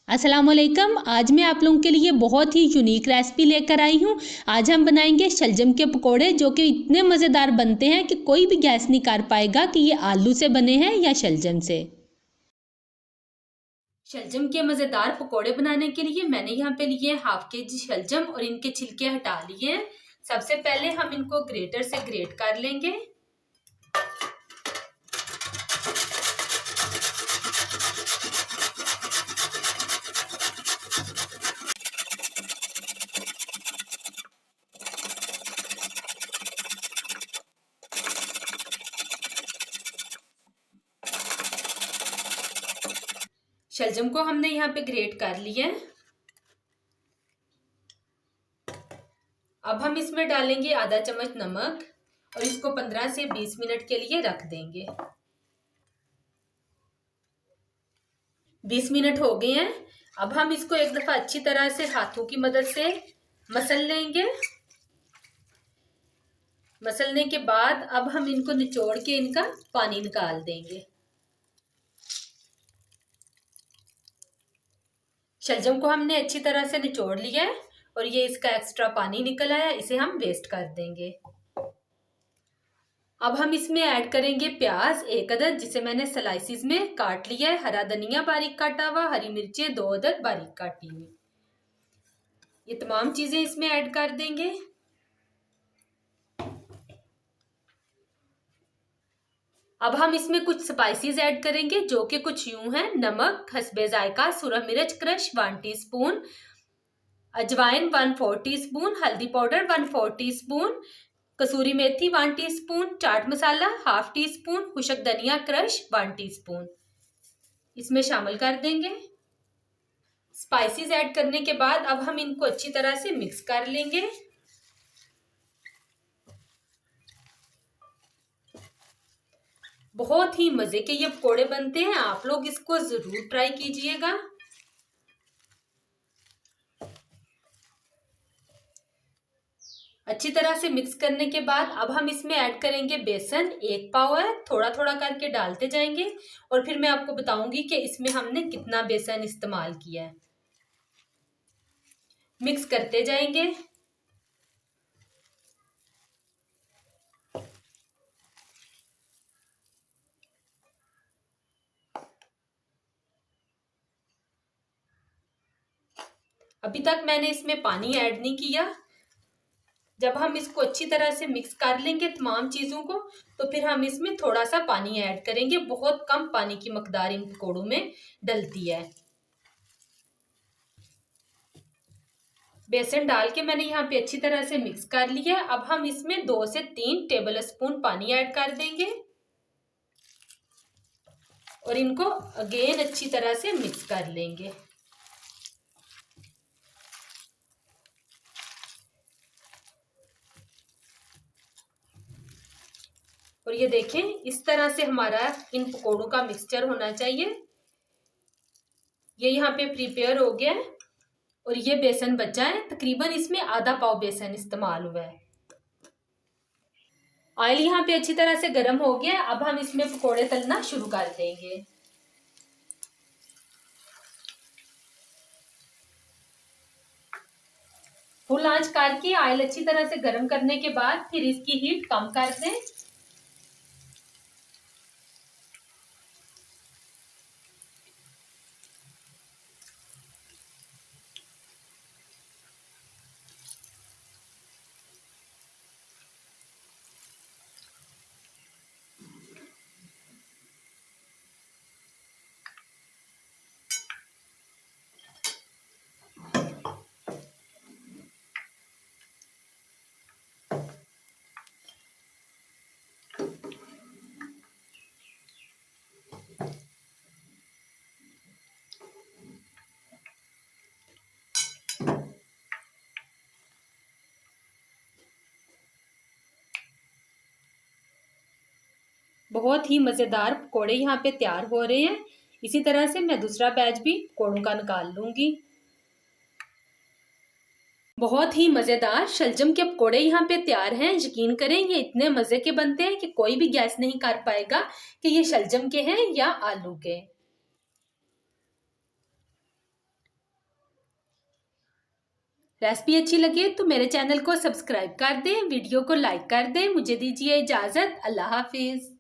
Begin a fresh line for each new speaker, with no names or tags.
अस्सलाम वालेकुम। आज मैं आप लोगों के लिए बहुत ही यूनिक रेसिपी लेकर आई हूँ। आज हम बनाएंगे शलजम के पकोड़े, जो कि इतने मज़ेदार बनते हैं कि कोई भी गैस नहीं कर पाएगा कि ये आलू से बने हैं या शलजम से। शलजम के मज़ेदार पकोड़े बनाने के लिए मैंने यहाँ पे लिए हाफ केजी शलजम और इनके छिलके हटा लिए हैं। सबसे पहले हम इनको ग्रेटर से ग्रेट कर लेंगे। शलजम को हमने यहाँ पे ग्रेट कर लिया है। अब हम इसमें डालेंगे आधा चम्मच नमक और इसको 15 से 20 मिनट के लिए रख देंगे। 20 मिनट हो गए हैं। अब हम इसको एक दफा अच्छी तरह से हाथों की मदद से मसल लेंगे। मसलने के बाद अब हम इनको निचोड़ के इनका पानी निकाल देंगे। शलजम को हमने अच्छी तरह से निचोड़ लिया है और ये इसका एक्स्ट्रा पानी निकल आया, इसे हम वेस्ट कर देंगे। अब हम इसमें ऐड करेंगे प्याज एक अदद, जिसे मैंने स्लाइसिस में काट लिया है। हरा धनिया बारीक काटा हुआ, हरी मिर्चें 2 अदद बारीक काटी हुई। ये तमाम चीजें इसमें ऐड कर देंगे। अब हम इसमें कुछ स्पाइसेस ऐड करेंगे, जो कि कुछ यूं हैं: नमक हस्बे जायका, सुरख मिर्च क्रश 1 टीस्पून, अजवाइन 1/4 टीस्पून, हल्दी पाउडर 1/4 टीस्पून, कसूरी मेथी 1 टीस्पून, चाट मसाला ½ टीस्पून, खुशक धनिया क्रश 1 टीस्पून इसमें शामिल कर देंगे। स्पाइसेस ऐड करने के बाद अब हम इनको अच्छी तरह से मिक्स कर लेंगे। बहुत ही मजे के ये पकोड़े बनते हैं, आप लोग इसको जरूर ट्राई कीजिएगा। अच्छी तरह से मिक्स करने के बाद अब हम इसमें ऐड करेंगे बेसन। 1 पाव है, थोड़ा थोड़ा करके डालते जाएंगे और फिर मैं आपको बताऊंगी कि इसमें हमने कितना बेसन इस्तेमाल किया है। मिक्स करते जाएंगे। अभी तक मैंने इसमें पानी ऐड नहीं किया। जब हम इसको अच्छी तरह से मिक्स कर लेंगे तमाम चीजों को, तो फिर हम इसमें थोड़ा सा पानी ऐड करेंगे। बहुत कम पानी की मकदार इन पकौड़ों में डलती है। बेसन डाल के मैंने यहाँ पे अच्छी तरह से मिक्स कर लिया। अब हम इसमें 2 से 3 टेबल स्पून पानी ऐड कर देंगे और इनको अगेन अच्छी तरह से मिक्स कर लेंगे। और ये देखें, इस तरह से हमारा इन पकोड़ों का मिक्सचर होना चाहिए। ये यहाँ पे प्रिपेयर हो गया है और ये बेसन बचा है। तकरीबन इसमें आधा पाव बेसन इस्तेमाल हुआ है। ऑयल यहाँ पे अच्छी तरह से गर्म हो गया। अब हम इसमें पकोड़े तलना शुरू कर देंगे। फुल आंच करके ऑयल अच्छी तरह से गर्म करने के बाद फिर इसकी हीट कम कर दें। बहुत ही मज़ेदार पकोड़े यहाँ पे तैयार हो रहे हैं। इसी तरह से मैं दूसरा बैच भी पकोड़ों का निकाल लूंगी। बहुत ही मज़ेदार शलजम के पकोड़े यहाँ पे तैयार हैं। यकीन करें, ये इतने मज़े के बनते हैं कि कोई भी गैस नहीं कर पाएगा कि ये शलजम के हैं या आलू के। रेसिपी अच्छी लगे तो मेरे चैनल को सब्सक्राइब कर दें, वीडियो को लाइक कर दें। मुझे दीजिए इजाज़त। अल्लाह हाफिज़।